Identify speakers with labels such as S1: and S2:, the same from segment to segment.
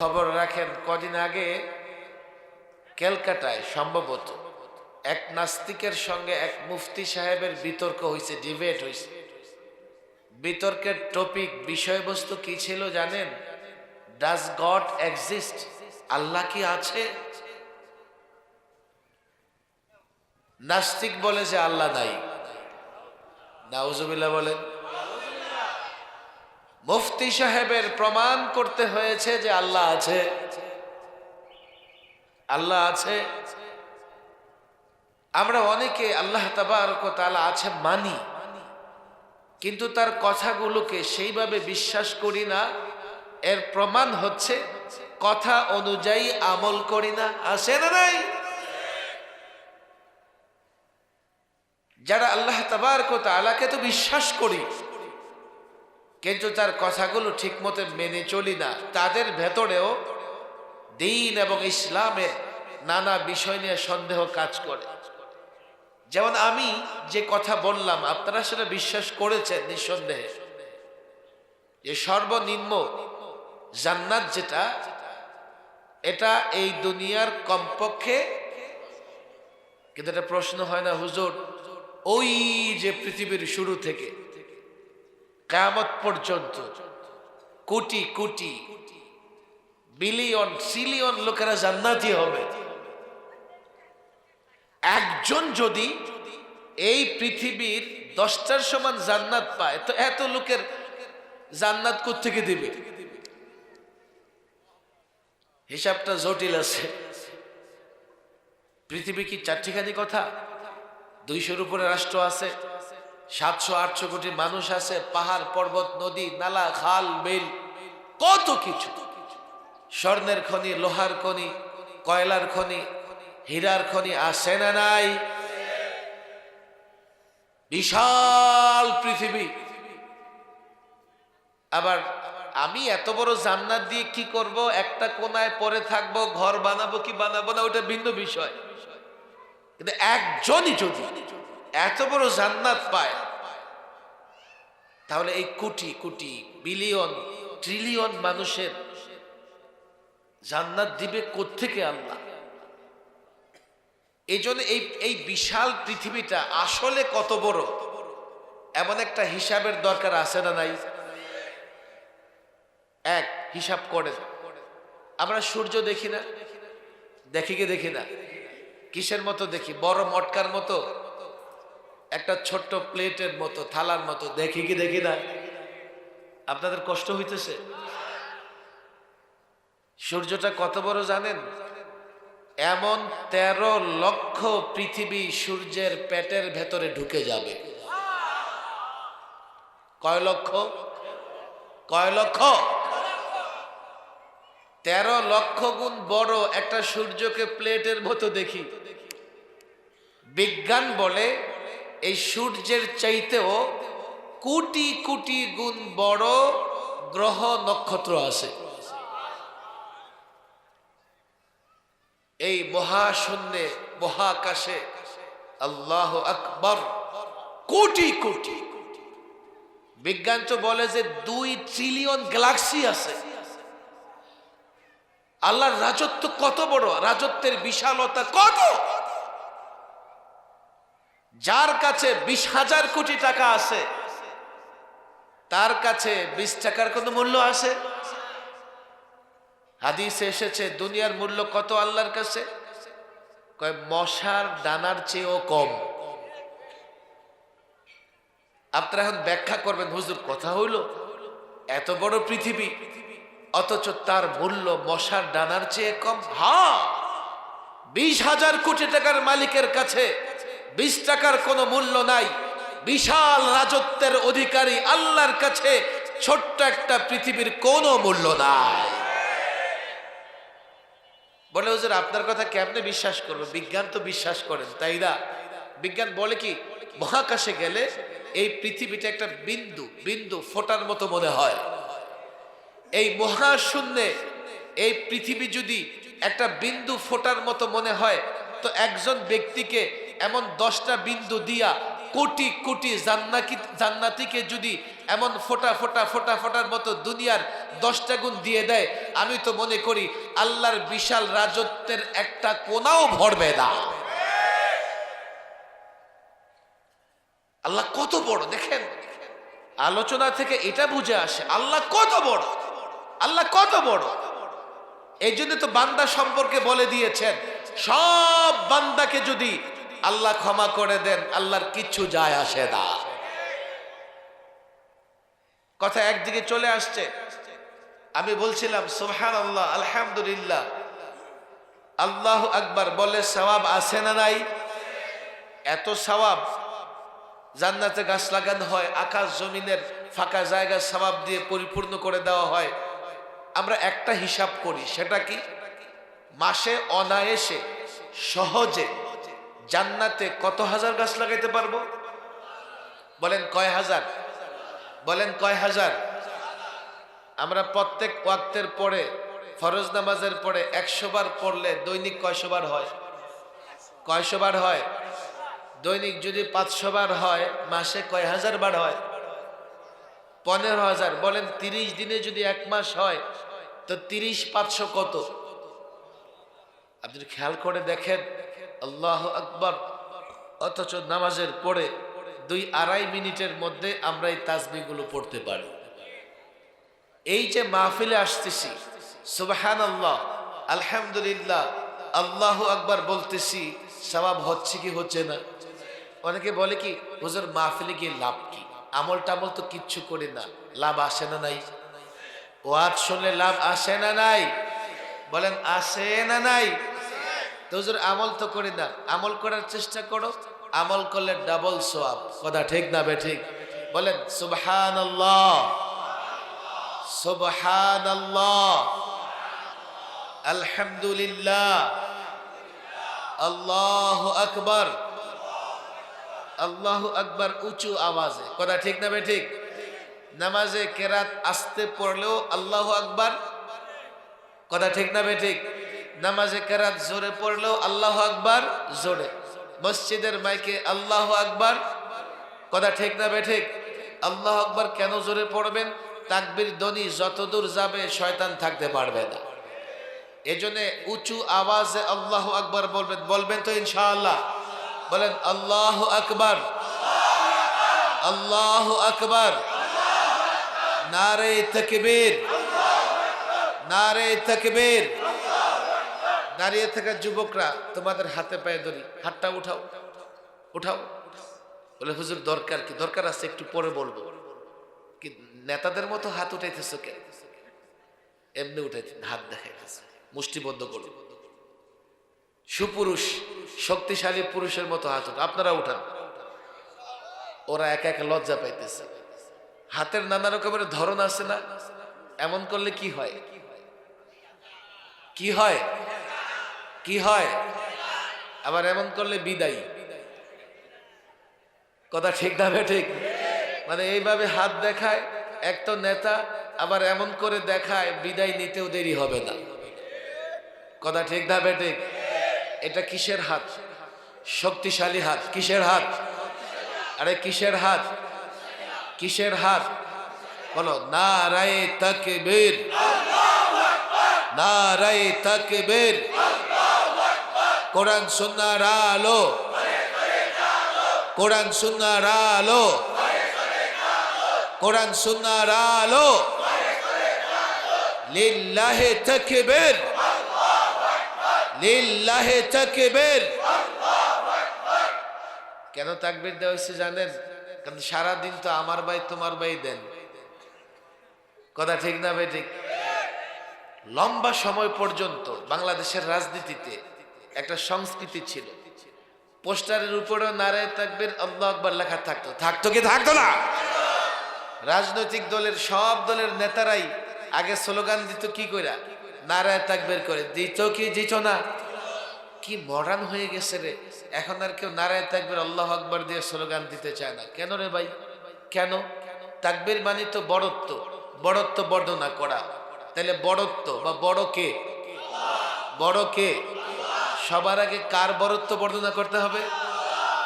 S1: খবর রাখেন, কদিন আগে ক্যালকাটায় সম্ভবত এক নাস্তিকের সঙ্গে এক মুফতি সাহেবের বিতর্ক হয়েছে, ডিবেট হয়েছে। বিতর্কের টপিক, বিষয়বস্তু কি ছিল জানেন? Does god exist? আল্লাহ কি আছে? নাস্তিক বলে যে আল্লাহ নাই। নাউজুবিল্লাহ বলেন। মুফতি সাহেবের প্রমাণ করতে হয়েছে যে আল্লাহ আছে, আল্লাহ আছে। আমরা অনেকে আল্লাহ তাবারক ওয়া তাআলা আছে মানি, কিন্তু তার কথাগুলোকে সেইভাবে বিশ্বাস করি না। এর প্রমাণ হচ্ছে কথা অনুযায়ী আমল করি না। আছে না নাই? যারা আল্লাহ তাবারক ওয়া তাআলাকে তো বিশ্বাস করি, কিন্তু তার কথাগুলো ঠিক মতো মেনে চলি না, তাদের ভেতরেও দ্বীন এবং ইসলামের নানা বিষয় নিয়ে সন্দেহ কাজ করে। যেমন আমি যে কথা বললাম, আপনারা সেটা বিশ্বাস করেছেন নিঃসন্দেহে, যে সর্বনিম্ন জান্নাত যেটা, এটা এই দুনিয়ার কমপক্ষে, কিন্তু এটা প্রশ্ন হয় না হুজুর, ওই যে পৃথিবীর শুরু থেকে কিয়ামত পর্যন্ত কোটি কোটি বিলিয়ন ট্রিলিয়ন লোকেরা জান্নাতি হবে, একজন যদি এই পৃথিবীর 10টার সমান জান্নাত পায়, তো এত লোকের জান্নাত কোত্থেকে দিবে? হিসাবটা জটিল আছে। পৃথিবী কি চারটিখানি কথা? 200-র উপরে রাষ্ট্র আছে, 700-800 কোটি মানুষ আছে, পাহাড় পর্বত নদী নালা খাল বিল, কত কিছু, স্বর্ণের খনি, লোহার খনি, কয়লার খনি, হীরার খনি আছে না নাই? বিশাল পৃথিবী। আবার আমি এত বড় জান্নাত দিয়ে কি করব? একটা কোনায় পড়ে থাকবো, ঘর বানাবো কি বানাবো না, ওটা ভিন্ন বিষয়। কিন্তু একজনই যদি এত বড় জান্নাত পায়, তাহলে এই কোটি কোটি বিলিয়ন ট্রিলিয়ন মানুষের জান্নাত দিবে কোত্থেকে আল্লাহ? এই জন্য এই বিশাল পৃথিবীটা আসলে কত বড়, এমন একটা হিসাবের দরকার আছে না নাই? এক হিসাব করে, আমরা সূর্য দেখি না? দেখি কি দেখি না? কিসের মতো দেখি? বড় মটকার মতো, একটা ছোট্ট প্লেটের মতো, থালার মতো, দেখি কি দেখি না? আপনাদের কষ্ট হইতেছে? সূর্যটা কত বড় জানেন? এমন 13 লক্ষ পৃথিবী সূর্যের পেটের ভেতরে ঢুকে যাবে। কয় লক্ষ? কয় লক্ষ? 13 লক্ষ গুণ বড় একটা সূর্যকে প্লেটের মতো দেখি। বিজ্ঞান বলে এই সূর্যের চাইতেও কোটি কোটি গুণ বড় গ্রহ নক্ষত্র আছে। এই মহাশূন্যে, মহাকাশে, আল্লাহু আকবার, কোটি কোটি। বিজ্ঞান তো বলে যে 2 ট্রিলিয়ন গ্যালাক্সি আছে। আল্লাহর রাজত্ব কত বড়, রাজত্বের বিশালতা কত! যার কাছে 20,000 কোটি টাকা আছে, তার কাছে 20 টাকার কোনো মূল্য আছে? হাদিসে এসেছে দুনিয়ার মূল্য কত আল্লাহর কাছে? কয় মশার দানার চেয়েও কম। আপনারা এখন ব্যাখ্যা করবেন, হুজুর কথা হইল এত বড় পৃথিবী অথচ তার মূল্য মশার দানার চেয়ে কম? হ্যাঁ, 20,000 কোটি টাকার মালিকের কাছে 20 টাকার কোনো মূল্য নাই। বিশাল রাজত্বের অধিকারী আল্লাহর কাছে ছোট্ট একটা পৃথিবীর কোনো মূল্য নাই। বলে হুজুর আপনার কথা কেমনে বিশ্বাস করবো? বিজ্ঞান তো বিশ্বাস করেন, তাই না? বিজ্ঞান বলে কি, মহাকাশে গেলে এই পৃথিবীটা একটা বিন্দু বিন্দু ফোটার মতো মনে হয়। এই মহাশূন্যে এই পৃথিবী যদি একটা বিন্দু ফোটার মতো মনে হয়, তো একজন ব্যক্তিকে এমন 10টা বিন্দু দিয়া কোটি কোটি জান্নাতীকে যদি এমন ফোটার মতো দুনিয়ার 10টা গুণ দিয়ে দেয়, আমি তো মনে করি আল্লাহর বিশাল রাজত্বের একটা কোনাও ভরবে না। আল্লাহ কত বড় দেখেন, আলোচনা থেকে এটা বুঝে আসে আল্লাহ কত বড়, আল্লাহ কত বড়। এই জন্য তো বান্দা সম্পর্কে বলে দিয়েছেন, সব বান্দাকে যদি আল্লাহ ক্ষমা করে দেন আল্লাহর কিচ্ছু যায় আসে না। কথা একদিকে চলে আসছে, আমি বলছিলাম সুবহানাল্লাহ, আলহামদুলিল্লাহ, আল্লাহু আকবার বলে সওয়াব আছে না নাই? এত সওয়াব, জান্নাতে গাছ লাগানো হয়, আকাশ জমিনের ফাঁকা জায়গা সওয়াব দিয়ে পরিপূর্ণ করে দেওয়া হয়। আমরা একটা হিসাব করি, সেটা কি? মাসে অনায়াসে সহজে জান্নাতে কত হাজার গাছ লাগাইতে পারবো? বলেন কয় হাজার? বলেন কয় হাজার? আমরা প্রত্যেক ওয়াক্তের পরে, ফরজ নামাজের পরে 100 বার পড়লে দৈনিক কয়শো বার হয়? কয়শো বার হয়? দৈনিক যদি 500 বার হয়, মাসে কয় হাজার বার হয়? 15,000। বলেন 30 দিনে যদি 1 মাস হয়, তো 30 500 কত? আপনি খেয়াল করে দেখেন, আল্লাহু আকবার। অথচ নামাজের পরে 2-2.5 মিনিটের মধ্যে আমরা এই তাসবিহগুলো পড়তে পারি। এই যে মাহফিলে আসতেছি, সুবহানাল্লাহ, আলহামদুলিল্লাহ, আল্লাহু আকবার বলতেছি, সওয়াব হচ্ছে কি হচ্ছে না? অনেকে বলে কি, হুজুর মাহফিলে গিয়ে লাভ কি? আমল টামল তো কিচ্ছু করি না, লাভ আসে না নাই? ওয়াজ শুনলে লাভ আসে না নাই? বলেন আসে না নাই? তো হুজুর আমল তো করি না, আমল করার চেষ্টা করো, আমল করলে ডাবল সওয়াব। কথা ঠিক না বে ঠিক? বলেন সুবহানাল্লাহ, সুবহানাল্লাহ, আলহামদুলিল্লাহ, আল্লাহু আকবার, আল্লাহু আকবার উঁচু আওয়াজে। কথা ঠিক না বে ঠিক? নামাজে কেরাত আস্তে পড়লেও আল্লাহু আকবার। কথা ঠিক না বে ঠিক? নামাজে কেরাত জোরে পড়লেও আল্লাহু আকবার জোরে। মসজিদের মাইকে আল্লাহু আকবার। কথা ঠিক না বে ঠিক? আল্লাহু আকবার কেন জোরে পড়বেন? তাকবীর ধ্বনি যতদূর যাবে শয়তান থাকতে পারবে না। এজন্য উঁচু আওয়াজে আল্লাহু আকবার বলবেন। বলবেন তো ইনশাআল্লাহ? বলেন আল্লাহু আকবার, আল্লাহু আকবার, নারে তাকবীর, নারে তাকবীর। দাঁড়িয়ে থাকা যুবকরা, তোমাদের হাতে পায়ে ধরি, হাতটা উঠাও, উঠাও। বলে হুজুর দরকার কি? দরকার আছে, একটু পরে বলবো। কি নেতাদের মতো হাত উঠাইতেছ কেন? এমনি উঠাইতে হাত দেখাইতেছে, মুষ্টিবদ্ধ করো। সুপুরুষ, শক্তিশালী পুরুষের মতো হাত উঠা। আপনারা উঠান। ওরা একা একা লজ্জা পাইতেছে। হাতের নানা রকমের ধরন আছে না? এমন করলে কি হয়? কি হয়? কি হয়? আবার এমন করলে বিদায়। কথা ঠিক না বে ঠিক? মানে এইভাবে হাত দেখায় এক তো নেতা, আবার এমন করে দেখায় বিদায় নিতেও দেরি হবে না। কথা ঠিক না বে ঠিক? এটা কিসের হাত? শক্তিশালী হাত। কিসের হাত? আরে কিসের হাত? কিসের হাত? বলো নারায়ে তাকবীর, নারায়ে তাকবীর। কোরআন সুন্নাহর আলো, কোরআন সুন্নাহর আলো, কোরআন সুন্নাহর আলো। লিল্লাহি তাকবীর, লিল্লাহি তাকবীর। কেন তাকবীর দেওয়া হয়েছে জানেন? কারণ সারাদিন তো আমার ভাই তোমার ভাই দেন। কথা ঠিক না ভাই ঠিক? লম্বা সময় পর্যন্ত বাংলাদেশের রাজনীতিতে একটা সংস্কৃতি ছিল, পোস্টারের উপরেও নারায়ে তাকবীর আল্লাহু আকবার লেখা থাকতো। থাকতো কি থাকতো না? রাজনৈতিক দলের সব দলের নেতারাই আগে স্লোগান দিত কি কইরা? নারায়ে তাকবীর করে। দিত কি দিত না? কি মডার্ন হয়ে গেছে রে, এখন আর কেউ নারায়ে তাকবীর আল্লাহু আকবার দিয়ে স্লোগান দিতে চায় না। কেন রে ভাই? কেন? তাকবীর মানে তো বড়ত্ব, বড়ত্ব বর্ণনা করা। তাহলে বড়ত্ব বা বড় কে? বড় কে? সবার আগে কার বড়ত্ব বর্ণনা করতে হবে?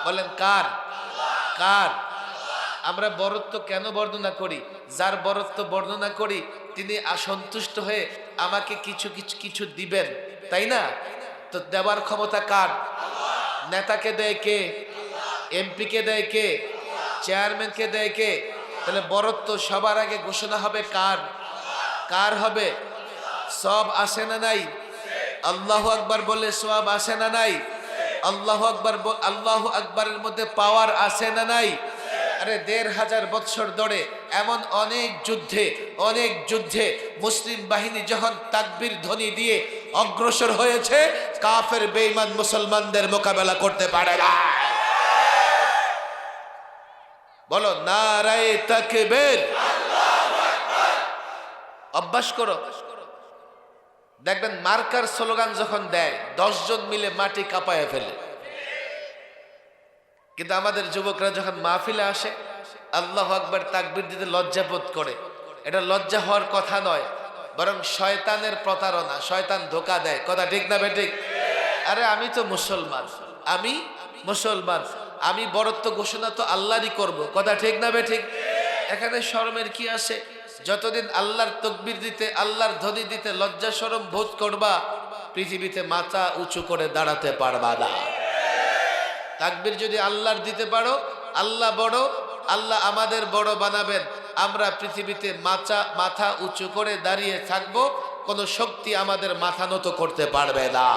S1: বলেন কার? কার? আমরা বরত্ব কেন বর্ণনা করি? যার বরত্ব বর্ণনা করি তিনি অসন্তুষ্ট হয়ে আমাকে কিছু কিছু কিছু দিবেন, তাই না? তো দেওয়ার ক্ষমতা কার? নেতাকে দেয় কে? এমপিকে দেয় কে? চেয়ারম্যানকে দেয় কে? তাহলে বরত্ব সবার আগে ঘোষণা হবে কার? কার হবে? সব আসে না নাই? আল্লাহু আকবার বলে সওয়াব আসে না নাই? আল্লাহু আকবার, আল্লাহু আকবারের মধ্যে পাওয়ার আছে না নাই? আরে ১৫০০ বৎসর ধরে এমন অনেক যুদ্ধে মুসলিম বাহিনী যখন তাকবীর ধ্বনি দিয়ে অগ্রসর হয়েছে, কাফের বেঈমান মুসলমানদের মোকাবেলা করতে পারে না। বলো নারায়ে তাকবীর। অভ্যাস করো, দেখবেন মার্কার স্লোগান যখন দেয় ১০ জন মিলে মাটি কাঁপায় ফেলে। কিন্তু আমাদের যুবকরা যখন মাহফিলে আসে আল্লাহু আকবার তাকবীর দিতে লজ্জা বোধ করে। এটা লজ্জা হওয়ার কথা নয়, বরং শয়তানের প্রতারণা, শয়তান ধোঁকা দেয়। কথা ঠিক না বেঠিক? আরে আমি তো মুসলমান, আমি মুসলমান, আমি বরত্ব ঘোষণা তো আল্লাহরই করব। কথা ঠিক না বেঠিক? এখানে শরমের কি আছে? যতদিন আল্লাহর তাকবীর দিতে, আল্লাহর ধ্বনি দিতে লজ্জা শরম বোধ করবা, পৃথিবীতে মাথা উঁচু করে দাঁড়াতে পারবা না। তাকবীর যদি আল্লাহর দিতে পারো, আল্লাহ বড়, আল্লাহ আমাদের বড় বানাবেন। আমরা পৃথিবীতে মাথা উঁচু করে দাঁড়িয়ে থাকব, কোনো শক্তি আমাদের মাথা নত করতে পারবে না।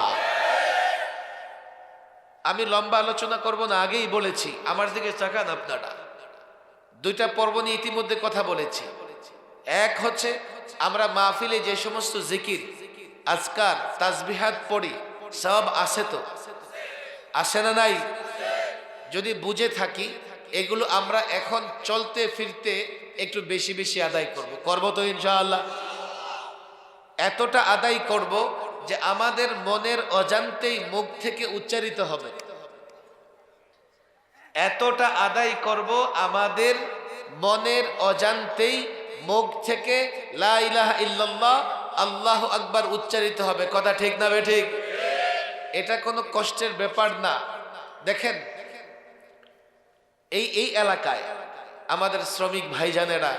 S1: আমি লম্বা আলোচনা করব না, আগেই বলেছি। আমার দিকে তাকান আপনারা। দুইটা পর্ব নিয়ে ইতিমধ্যে কথা বলেছি। এক হচ্ছে আমরা মাহফিলে যে সমস্ত জিকির, আজকার, তাসবিহাত পড়ি, সব আসে তো? আসে না নাই? যদি বুঝে থাকি এগুলো আমরা এখন চলতে ফিরতে একটু বেশি বেশি আদায় করব তো ইনশাআল্লাহ। এতটা আদায় করব যে আমাদের মনের অজান্তেই মুখ থেকে উচ্চারিত হবে। এতটা আদায় করব আমাদের মনের অজান্তেই মুখ থেকে লা ইলাহা ইল্লাল্লাহ আল্লাহু আকবার উচ্চারিত হবে। কথা ঠিক না বেঠিক? এটা কোনো কষ্টের ব্যাপার না। দেখেন এই এলাকায় আমাদের শ্রমিক ভাইজানেরা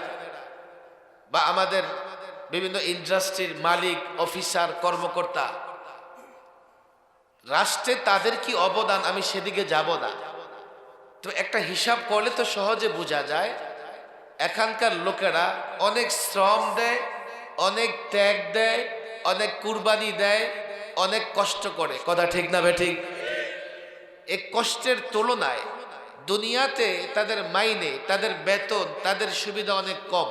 S1: বা আমাদের বিভিন্ন ইন্ডাস্ট্রির মালিক, অফিসার, কর্মকর্তা, রাষ্ট্রে তাদের কি অবদান আমি সেদিকে যাব না। তো একটা হিসাব করলে তো সহজে বোঝা যায় এখানকার লোকেরা অনেক শ্রম দেয়, অনেক ত্যাগ দেয়, অনেক কুরবানি দেয়, অনেক কষ্ট করে। কথা ঠিক না বেঠিক? এই কষ্টের তুলনায় দুনিয়াতে তাদের মাইনে, তাদের বেতন, তাদের সুবিধা অনেক কম।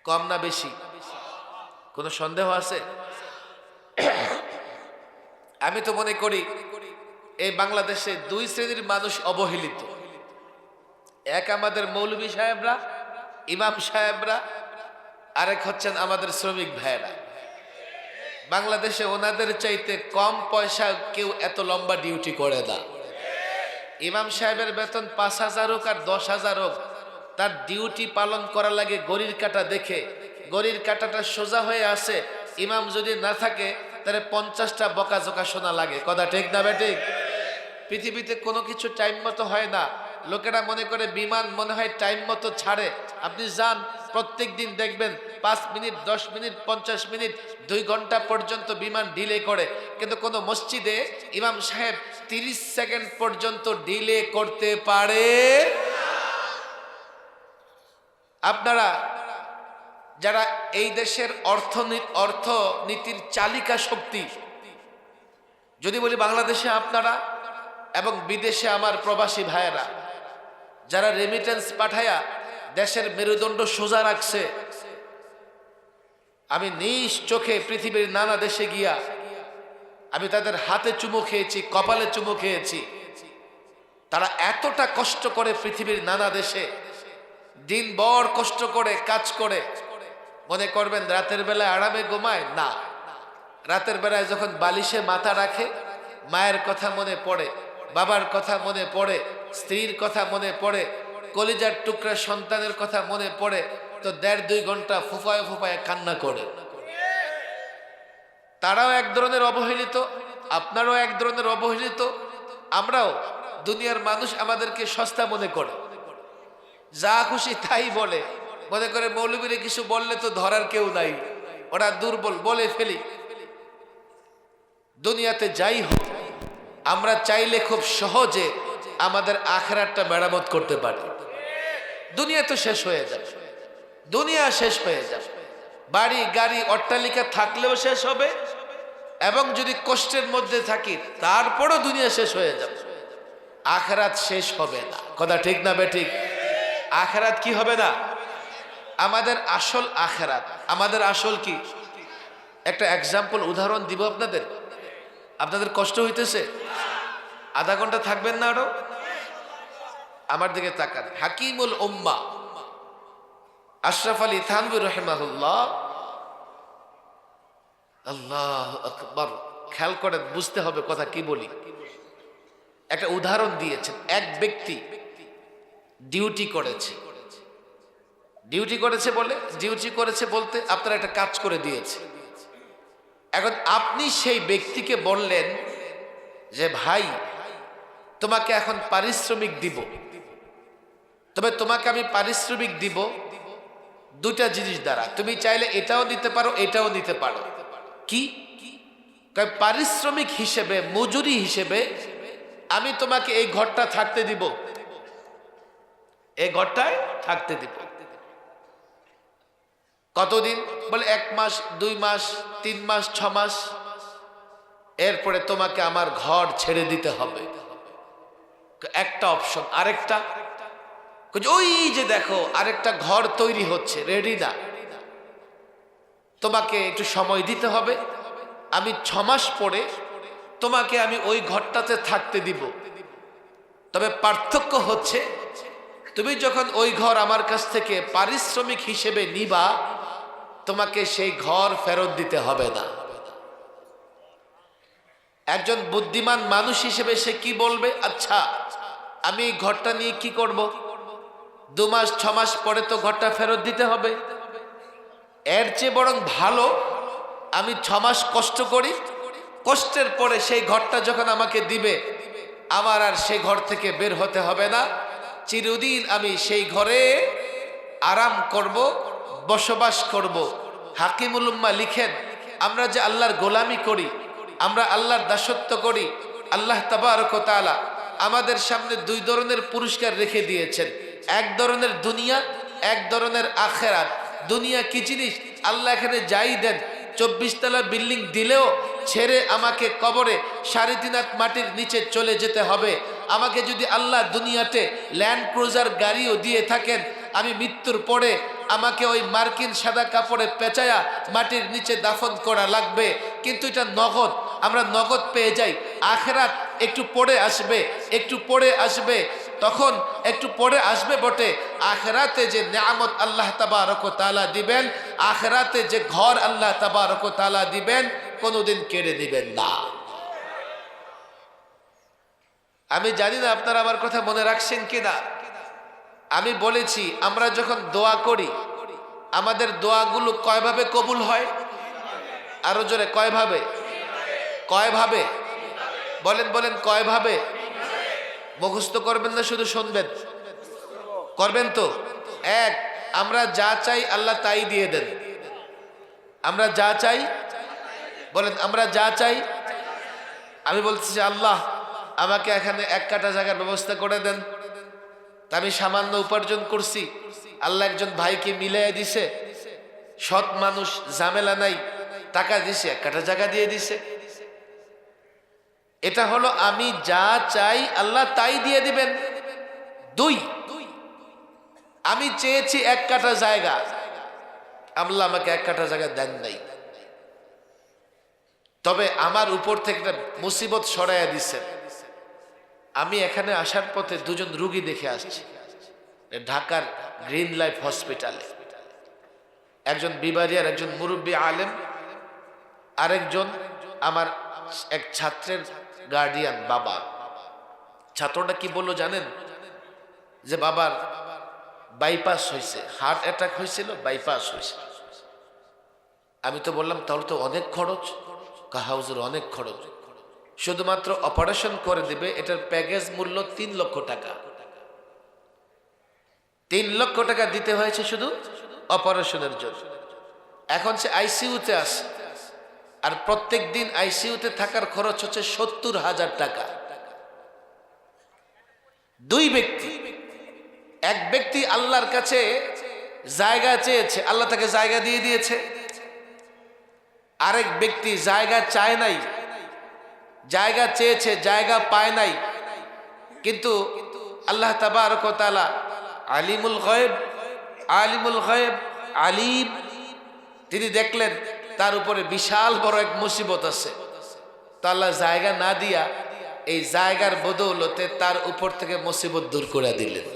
S1: কম না বেশি? কোনো সন্দেহ আছে? আমি তো মনে করি এই বাংলাদেশে দুই শ্রেণীর মানুষ অবহেলিত। এক আমাদের মৌলভী সাহেবরা, ইমাম সাহেবরা, আরেক হচ্ছেন আমাদের শ্রমিক ভাইয়েরা। বাংলাদেশে ওনাদের চাইতে কম পয়সা কেউ এত লম্বা ডিউটি করে না। ইমাম সাহেবের বেতন ৫,০০০ হোক আর ১০,০০০ হোক, তার ডিউটি পালন করা লাগে ঘড়ির কাঁটা দেখে। ঘড়ির কাঁটাটা সোজা হয়ে আসে, ইমাম যদি না থাকে তাহলে ৫০টা বকাঝোকা শোনা লাগে। কথা ঠিক না বেঠিক? পৃথিবীতে কোনো কিছু টাইম মতো হয় না। লোকেরা মনে করে বিমান মনে হয় টাইম মতো ছাড়ে। আপনি যান, প্রত্যেক দিন দেখবেন ৫ মিনিট, ১০ মিনিট, ৫০ মিনিট, ২ ঘন্টা পর্যন্ত বিমান ডিলে করে। কিন্তু কোনো মসজিদে ইমাম সাহেব ৩০ সেকেন্ড পর্যন্ত ডিলে করতে পারে। আপনারা যারা এই দেশের অর্থনীতির চালিকা শক্তি, যদি বলি বাংলাদেশে আপনারা এবং বিদেশে আমার প্রবাসী ভাইয়েরা যারা রেমিটেন্স পাঠায়া দেশের মেরুদণ্ড সোজা রাখছে, আমি নিজ চোখে পৃথিবীর নানা দেশে গিয়া আমি তাদের হাতে চুমু খেয়েছি, কপালে চুমু খেয়েছি। তারা এতটা কষ্ট করে পৃথিবীর নানা দেশে দিনভর কষ্ট করে কাজ করে, মনে করবেন রাতের বেলায় আরামে ঘুমায় না। রাতের বেলায় যখন বালিশে মাথা রাখে, মায়ের কথা মনে পড়ে, বাবার কথা মনে পড়ে, স্ত্রীর কথা মনে পড়ে, কলিজার টুকরা সন্তানের কথা মনে পড়ে, তো ১.৫-২ ঘন্টা ফুফায় ফুফায় কান্না করে। তারাও এক ধরনের অবহেলিত, আপনারাও এক ধরনের অবহেলিত, আমরাও দুনিয়ার মানুষ আমাদেরকে সস্তা মনে করে, যা খুশি তাই বলে, মনে করে মৌলবীরে কিছু বললে তো ধরার কেউ নাই, ওরা দুর্বল, বলে ফেলি। দুনিয়াতে যাই হোক, আমরা চাইলে খুব সহজে আমাদের আখিরাতটা মেরামত করতে পারি। দুনিয়া তো শেষ হয়ে যাবে, দুনিয়া শেষ হয়ে যাবে, বাড়ি গাড়ি অট্টালিকা থাকলেও শেষ হবে, এবং যদি কষ্টের মধ্যে থাকি তারপরও দুনিয়া শেষ হয়ে যাবে, আখিরাত শেষ হবে না। কথা ঠিক না বেঠিক? আখিরাত কি হবে না? আমাদের আসল আখিরাত, আমাদের আসল কি? একটা এক্সাম্পল, উদাহরণ দিব আপনাদের। আপনাদের কষ্ট হইতেছে? আধা ঘন্টা থাকবেন না আরো? আমার দিকে তাকান। হাকিমুল উম্মাহ আশরাফ আলী থানভী রাহিমাহুল্লাহ, আল্লাহু আকবার, খেয়াল করেন, বুঝতে হবে কথা কি বলি। একটা উদাহরণ দিয়েছেন। এক ব্যক্তি ডিউটি করেছে, ডিউটি করেছে বলতে আপনার একটা কাজ করে দিয়েছে। এখন আপনি সেই ব্যক্তিকে বললেন যে ভাই, তোমাকে এখন পারিশ্রমিক দিব, তবে তোমাকে আমি পারিশ্রমিক দিব দুটা জিনিস দ্বারা, তুমি চাইলে এটাও নিতে পারো এটাও নিতে পারো। কি? পারিশ্রমিক হিসেবে, মজুরি হিসেবে আমি তোমাকে এই ঘরটা থাকতে দিব, এই ঘরটায় থাকতে দিব। কতদিন? বলে 1 মাস, 2 মাস, 3 মাস, 6 মাস, এরপরে তোমাকে আমার ঘর ছেড়ে দিতে হবে। একটা অপশন। আরেকটা, ওই যে দেখো আরেকটা ঘর তৈরি হচ্ছে, রেডি না, তোমাকে একটু সময় দিতে হবে, আমি 6 মাস পরে তোমাকে আমি ওই ঘরটাতে থাকতে দিব। তবে পার্থক্য হচ্ছে, তুমি যখন ওই ঘর আমার কাছ থেকে পারিশ্রমিক হিসেবে নিবা, তোমাকে সেই ঘর ফেরত দিতে হবে না। একজন বুদ্ধিমান মানুষ হিসেবে সে কি বলবে? আচ্ছা, আমি এই ঘরটা নিয়ে কি করব? 2 মাস 6 মাস পরে তো ঘরটা ফেরত দিতে হবে, এর চেয়ে বরং ভালো আমি 6 মাস কষ্ট করি, কষ্টের পরে সেই ঘরটা যখন আমাকে দিবে, আমার আর সেই ঘর থেকে বের হতে হবে না, চিরদিন আমি সেই ঘরে আরাম করব, বসবাস করব। হাকিমুল উম্মাহ লিখেন, আমরা যে আল্লাহর গোলামি করি, আমরা আল্লাহর দাসত্ব করি, আল্লাহ তাবারক ওয়া তাআলা আমাদের সামনে 2 ধরনের পুরস্কার রেখে দিয়েছেন। এক ধরনের দুনিয়া, এক ধরনের আখিরাত। দুনিয়া কি জিনিস? আল্লাহ এখানে যাই দেন, 24 তলা বিল্ডিং দিলেও ছেড়ে আমাকে কবরে 3.5 হাত মাটির নিচে চলে যেতে হবে। আমাকে যদি আল্লাহ দুনিয়াতে ল্যান্ড ক্রুজার গাড়িও দিয়ে থাকেন, আমি মৃত্যুর পরে আমাকে ওই মার্কিন সাদা কাপড়ে পেঁচায়া মাটির নিচে দাফন করা লাগবে, কিন্তু এটা নগদ, আমরা নগদ পেয়ে যাই। আখিরাত একটু পরে আসবে, একটু পরে আসবে, তখন একটু পরে আসবে বটে। আখিরাতে যে নিয়ামত আল্লাহ তাবারক ওয়া তাআলা দিবেন, আখিরাতে যে ঘর আল্লাহ তাবারক ওয়া তাআলা দিবেন, কোনোদিন কেড়ে দিবেন না। আমি জানি না আপনারা আমার কথা মনে রাখছেন কিনা। আমি বলেছি, আমরা যখন দোয়া করি, আমাদের দোয়াগুলো কয়ভাবে কবুল হয়? আরো জোরে, কয়ভাবে? কয়ভাবে? বলেন বলেন, কয়ভাবে? মুখস্থ করবেন না, শুধু শুনবেন, করবেন তো? এক, আমরা যা চাই আল্লাহ তাই দিয়ে দেন। আমরা যা চাই, বলেন আমরা যা চাই। আমি বলতেছি, আল্লাহ আমাকে এখানে 1 কাঠা জায়গার ব্যবস্থা করে দেন। তা আমি সামান্য উপার্জন করছি, আল্লাহ একজন ভাইকে মিলাই দিছে, সৎ মানুষ, ঝামেলা নাই, টাকা দিছে, 1 কাঠা জায়গা দিয়ে দিছে। এটা হলো আমি যা চাই আল্লাহ তাই দিয়ে দিবেন। 2, আমি চেয়েছি 1 কাঠা জায়গা, আল্লাহ আমাকে 1 কাঠা জায়গা দেন নাই, তবে আমার উপর থেকে একটা মুসিবত সরাইয়া দিছেন। আমি এখানে আসার পথে 2 জন রুগী দেখে আসছি ঢাকার গ্রিন লাইফ হসপিটালে। একজন বিবারিয়ার একজন মুরব্বী আলেম, আরেকজন আমার এক ছাত্রের গার্ডিয়ান বাবা। ছাত্রটা কি বললো জানেন? যে বাবার বাইপাস হয়েছে, হার্ট অ্যাটাক হয়েছিল, বাইপাস হয়েছে। আমি তো বললাম তাহলে তো অনেক খরচ। হাউজের অনেক খরচ। শুধুমাত্র অপারেশন করে দিবে, এটার প্যাকেজ মূল্য 3 লক্ষ টাকা। 3 লক্ষ টাকা দিতে হয়েছে শুধু অপারেশনের জন্য। এখন সে আইসিইউতে আছে, আর প্রত্যেক দিন আইসিইউতে থাকার খরচ হচ্ছে 70,000 টাকা। 2 ব্যক্তি, এক ব্যক্তি আল্লাহর কাছে জায়গা চেয়েছে, আল্লাহ তাকে জায়গা দিয়ে দিয়েছে। আরেক ব্যক্তি জায়গা চায় নাই, জায়গা চেয়েছে, জায়গা পায় নাই, কিন্তু আল্লাহ তাবারক ওয়া তাআলা আলিমুল গায়ব, আলিমুল গায়ব আলিম, তিনি দেখলেন তার উপরে বিশাল বড় এক মুসিবত আছে। তো আল্লাহ জায়গা না দিয়া এই জায়গার বদৌলতে তার উপর থেকে মুসিবত দূর করে দিলেন।